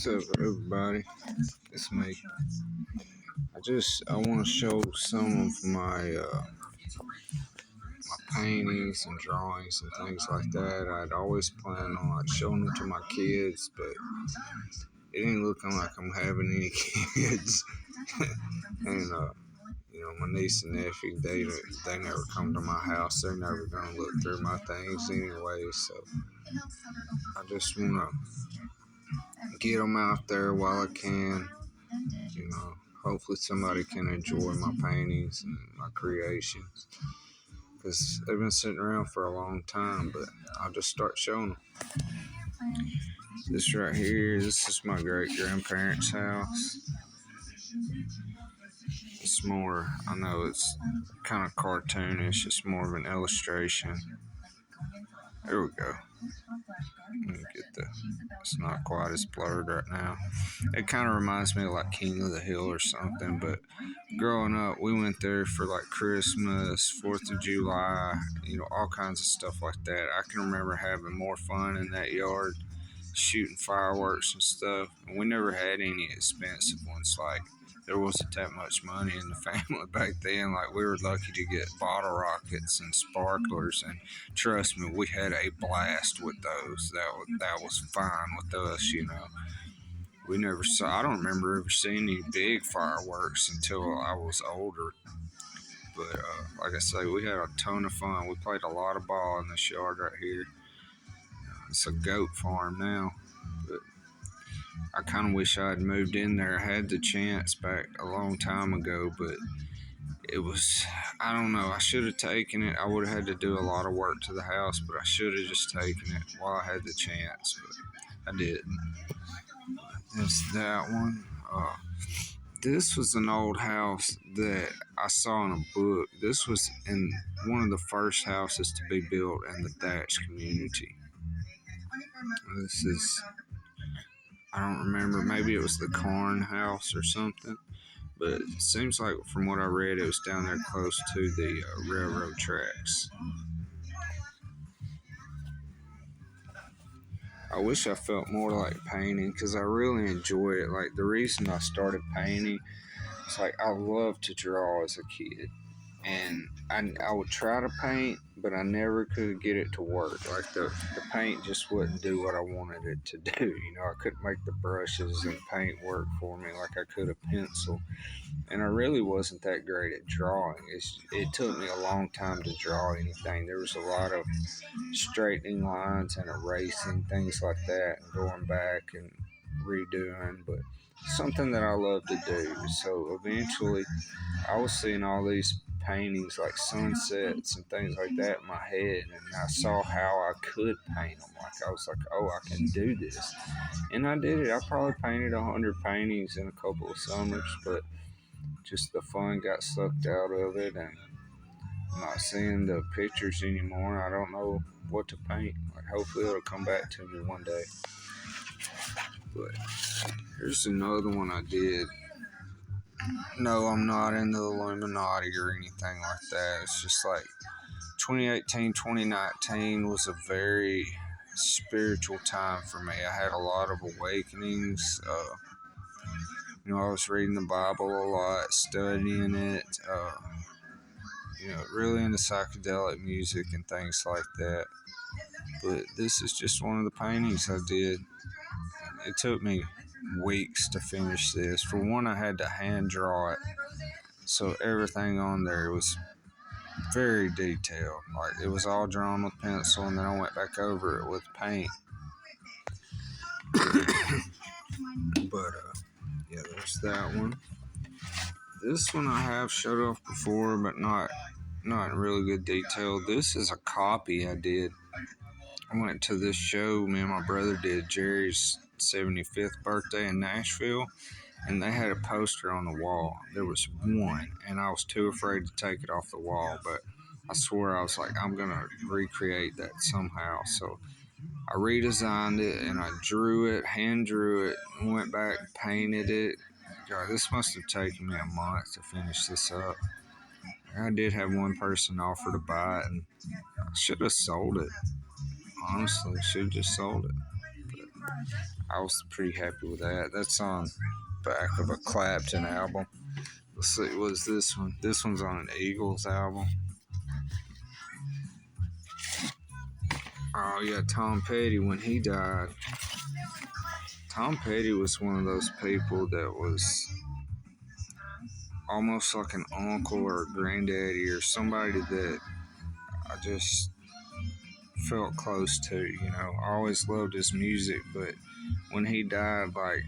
What's up, everybody? It's me. I want to show some of my paintings and drawings and things like that. I'd always plan on showing them to my kids, but it ain't looking like I'm having any kids. And my niece and nephew, they never come to my house. They're never gonna look through my things anyway. So I just wanna get them out there while I can. Hopefully somebody can enjoy my paintings and my creations, because they've been sitting around for a long time, but I'll just start showing them. This right here, this is my great-grandparents' house. It's more, I know it's kind of cartoonish, it's more of an illustration. There we go. Let me get it's not quite as blurred right now. It kind of reminds me of like King of the Hill or something, but growing up, we went there for like Christmas, 4th of July, all kinds of stuff like that. I can remember having more fun in that yard, shooting fireworks and stuff, and we never had any expensive ones. Like, there wasn't that much money in the family back then. Like, we were lucky to get bottle rockets and sparklers, and trust me, we had a blast with those. That was fine with us, We never saw, I don't remember ever seeing any big fireworks until I was older. But like I say, we had a ton of fun. We played a lot of ball in this yard right here. It's a goat farm now, but I kind of wish I had moved in there. I had the chance back a long time ago, but it was, I don't know, I should have taken it. I would have had to do a lot of work to the house, but I should have just taken it while I had the chance, but I didn't. That's that one. This was an old house that I saw in a book. This was in one of the first houses to be built in the thatch community. This is, I don't remember, maybe it was the Corn House or something, but it seems like from what I read, it was down there close to the railroad tracks. I wish I felt more like painting, because I really enjoy it. Like, the reason I started painting, it's like I loved to draw as a kid. And I would try to paint, but I never could get it to work. Like, the paint just wouldn't do what I wanted it to do. I couldn't make the brushes and paint work for me like I could a pencil. And I really wasn't that great at drawing. It took me a long time to draw anything. There was a lot of straightening lines and erasing, things like that, and going back and redoing, but something that I love to do. So eventually I was seeing all these paintings like sunsets and things like that in my head, and I saw how I could paint them. Like, I was like, oh, I can do this, and I did it. I probably painted 100 paintings in a couple of summers, but just the fun got sucked out of it, and I'm not seeing the pictures anymore. I don't know what to paint. Like, hopefully it'll come back to me one day. But here's another one I did. No, I'm not in the Illuminati or anything like that. It's just like 2018, 2019 was a very spiritual time for me. I had a lot of awakenings. I was reading the Bible a lot, studying it, really into psychedelic music and things like that. But this is just one of the paintings I did. It took me weeks to finish this. For one, I had to hand draw it, so everything on there was very detailed. Like, it was all drawn with pencil, and then I went back over it with paint. But yeah, there's that one. This one I have showed off before, but not in really good detail. This is a copy I did. I went to this show me and my brother did, Jerry's 75th birthday in Nashville, and they had a poster on the wall. There was one, and I was too afraid to take it off the wall, but I swear, I was like, I'm going to recreate that somehow. So I redesigned it, and I hand drew it, and went back and painted it. God, this must have taken me a month to finish this up. I did have one person offer to buy it, and I should have sold it. Honestly, should have just sold it. But I was pretty happy with that. That's on back of a Clapton album. Let's see, what's this one? This one's on an Eagles album. Oh yeah, Tom Petty, when he died. Tom Petty was one of those people that was almost like an uncle or a granddaddy or somebody that I just felt close to, I always loved his music, but when he died, like,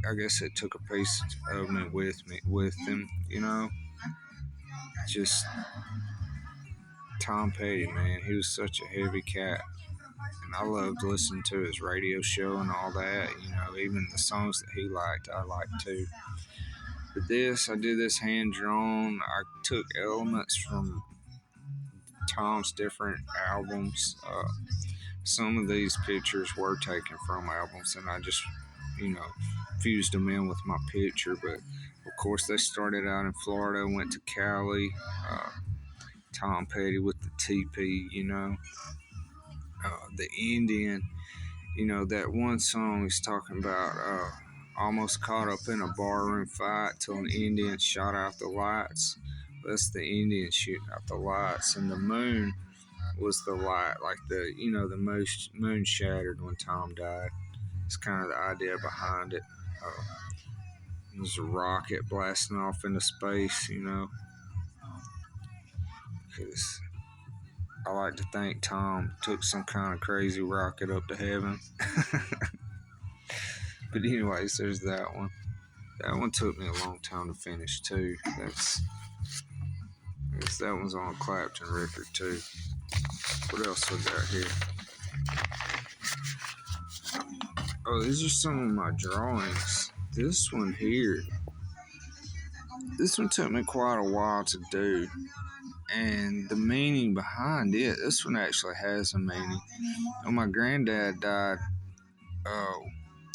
I guess it took a piece of me with him, Just Tom Petty, man, he was such a heavy cat. And I loved listening to his radio show and all that, even the songs that he liked, I liked too. But I did this hand drawn. I took elements from Tom's different albums. Some of these pictures were taken from albums, and I just, you know, fused them in with my picture. But of course, they started out in Florida, went to Cali. Tom Petty with the TP, the Indian. That one song he's talking about, almost caught up in a barroom fight till an Indian shot out the lights. That's the Indian shooting out the lights, and the moon was the light, like the moon shattered when Tom died. It's kind of the idea behind it. It was a rocket blasting off into space, because I like to think Tom took some kind of crazy rocket up to heaven. But anyways, there's that one. That one took me a long time to finish too. I guess that one's on a Clapton record too. What else we got here? Oh, these are some of my drawings. This one here. This one took me quite a while to do. And the meaning behind it, this one actually has a meaning. When my granddad died,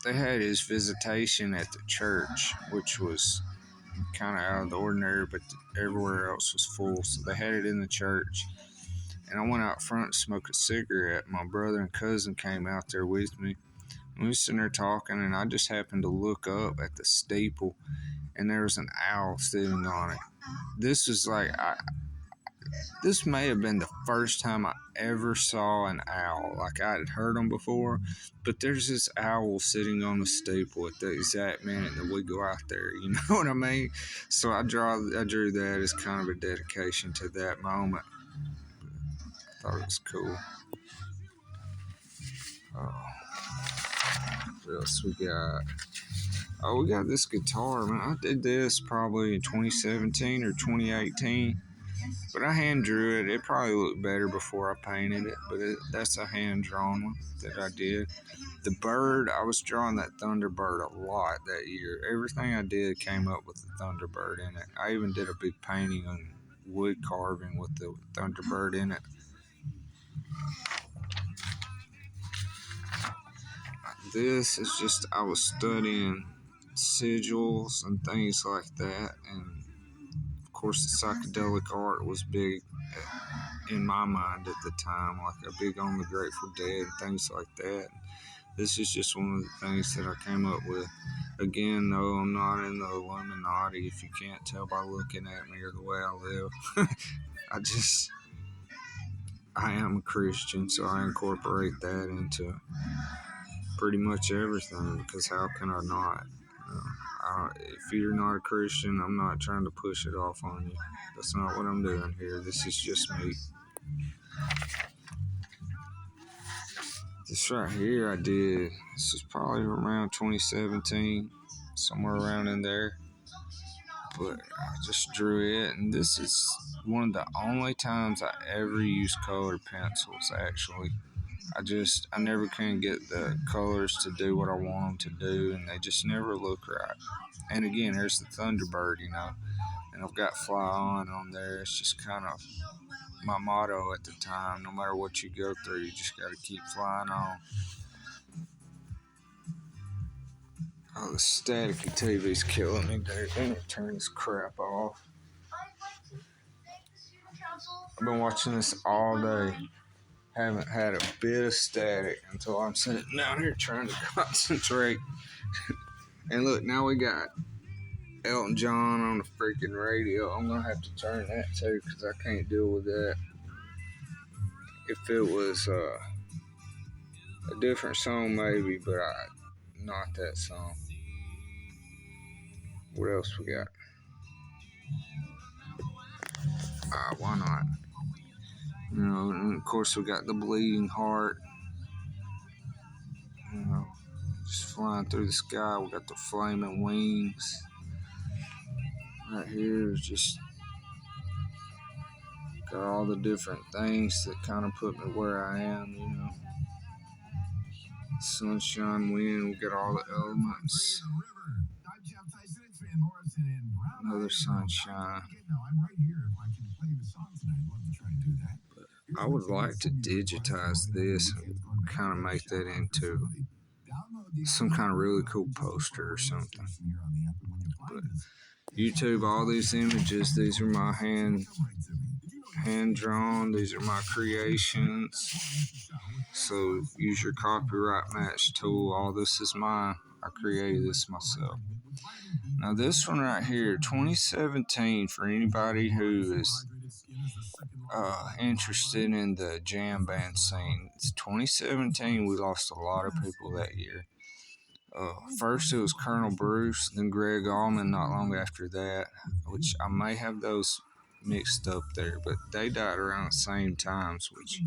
they had his visitation at the church, which was kind of out of the ordinary, but everywhere else was full. So they had it in the church. And I went out front to smoke a cigarette. My brother and cousin came out there with me. We were sitting there talking, and I just happened to look up at the steeple, and there was an owl sitting on it. This was like, this may have been the first time I ever saw an owl. Like, I had heard them before, but there's this owl sitting on the steeple at the exact minute that we go out there. You know what I mean? So I drew that as kind of a dedication to that moment. I thought it was cool. What else we got? Oh, we got this guitar, man. I did this probably in 2017 or 2018. But I hand drew it. It probably looked better before I painted it. But that's a hand-drawn one that I did. The bird, I was drawing that Thunderbird a lot that year. Everything I did came up with the Thunderbird in it. I even did a big painting on wood carving with the Thunderbird in it. This is just, I was studying sigils and things like that, and of course the psychedelic art was big in my mind at the time, like a big on the Grateful Dead and things like that. This is just one of the things that I came up with. Again, no, I'm not in the Illuminati, if you can't tell by looking at me or the way I live. I am a Christian, so I incorporate that into pretty much everything, because how can I not? If you're not a Christian, I'm not trying to push it off on you. That's not what I'm doing here. This is just me. This right here I did. This is probably around 2017, somewhere around in there. But I just drew it, and this is one of the only times I ever used colored pencils, actually. I never can get the colors to do what I want them to do, and they just never look right. And again, there's the Thunderbird, and I've got Fly On there. It's just kind of my motto at the time. No matter what you go through, you just got to keep flying on. Oh, the staticky TV's killing me, dude. I need to turn this crap off. I've been watching this all day. Haven't had a bit of static until I'm sitting down here trying to concentrate. And look, now we got Elton John on the freaking radio. I'm gonna have to turn that too because I can't deal with that. If it was a different song, maybe, but not that song. What else we got? Why not? You know, and of course we got the bleeding heart. You know, just flying through the sky. We got the flaming wings. Right here is just got all the different things that kind of put me where I am. You know, sunshine, wind. We got all the elements. Another sunshine. I would like to digitize this and kind of make that into some kind of really cool poster or something. But YouTube, all these images, these are my hand drawn. These are my creations. So use your copyright match tool. All this is mine. I created this myself. Now this one right here, 2017, for anybody who is interested in the jam band scene. It's 2017. We lost a lot of people that year. First it was Colonel Bruce, then Greg Allman not long after that, which I may have those mixed up there, but they died around the same times, which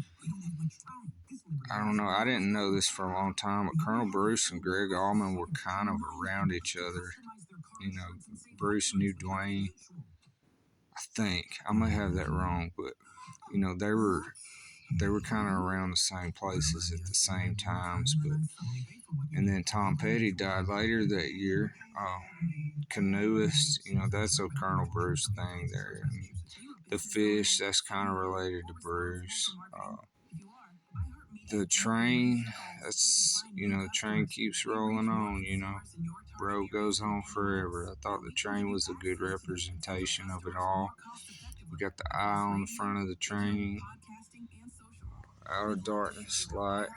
I don't know. I didn't know this for a long time, but Colonel Bruce and Greg Allman were kind of around each other. You know, Bruce knew Dwayne. I think I may have that wrong, but you know they were kind of around the same places at the same times. But and then Tom Petty died later that year. Canoeist, you know, that's a Colonel Bruce thing there. And the Fish, that's kind of related to Bruce. The Train, that's, you know, the train keeps rolling on, you know. Road goes on forever. I thought the train was a good representation of it all. We got the eye on the front of the train. Out of Darkness, Light.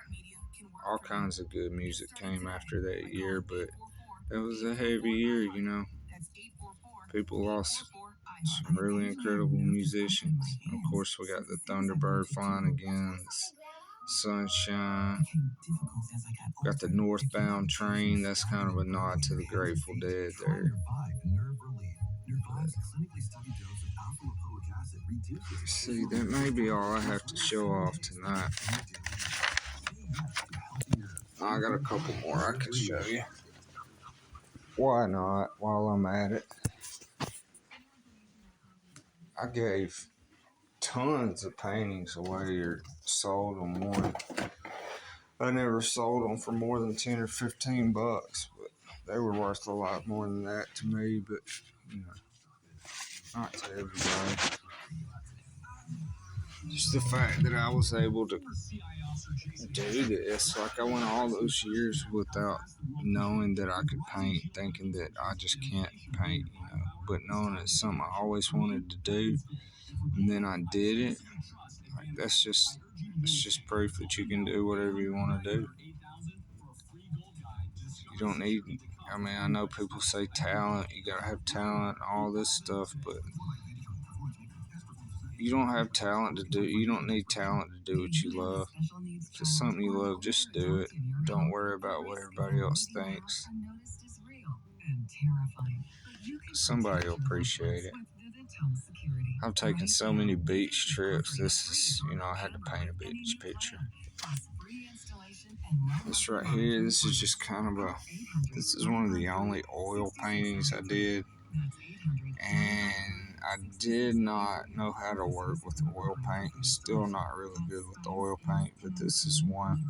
All kinds of good music came after that year, but that was a heavy year, you know. People lost some really incredible musicians. Of course, we got the Thunderbird flying again, Sunshine. Got the Northbound Train. That's kind of a nod to the Grateful Dead there. See, that may be all I have to show off tonight. I got a couple more I can show you. Why not, while I'm at it? I gave tons of paintings away or sold them more. I never sold them for more than 10 or 15 bucks, but they were worth a lot more than that to me, but you know, not to everybody. Just the fact that I was able to do this, like I went all those years without knowing that I could paint, thinking that I just can't paint, you know, but knowing it's something I always wanted to do, and then I did it. Like it's just proof that you can do whatever you want to do. You don't need, I mean, I know people say talent, you gotta have talent, all this stuff, but you don't have talent to do, you don't need talent to do what you love. If it's something you love, just do it. Don't worry about what everybody else thinks. Somebody will appreciate it. I've taken so many beach trips. This is, you know, I had to paint a beach picture. This right here, this is just kind of this is one of the only oil paintings I did. And I did not know how to work with oil paint. Still not really good with oil paint, but this is one.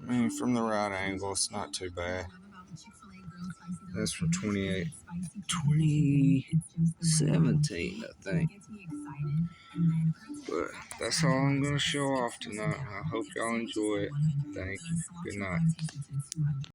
I mean, from the right angle, it's not too bad. That's from 2017, I think. But that's all I'm going to show off tonight. I hope y'all enjoy it. Thank you. Good night.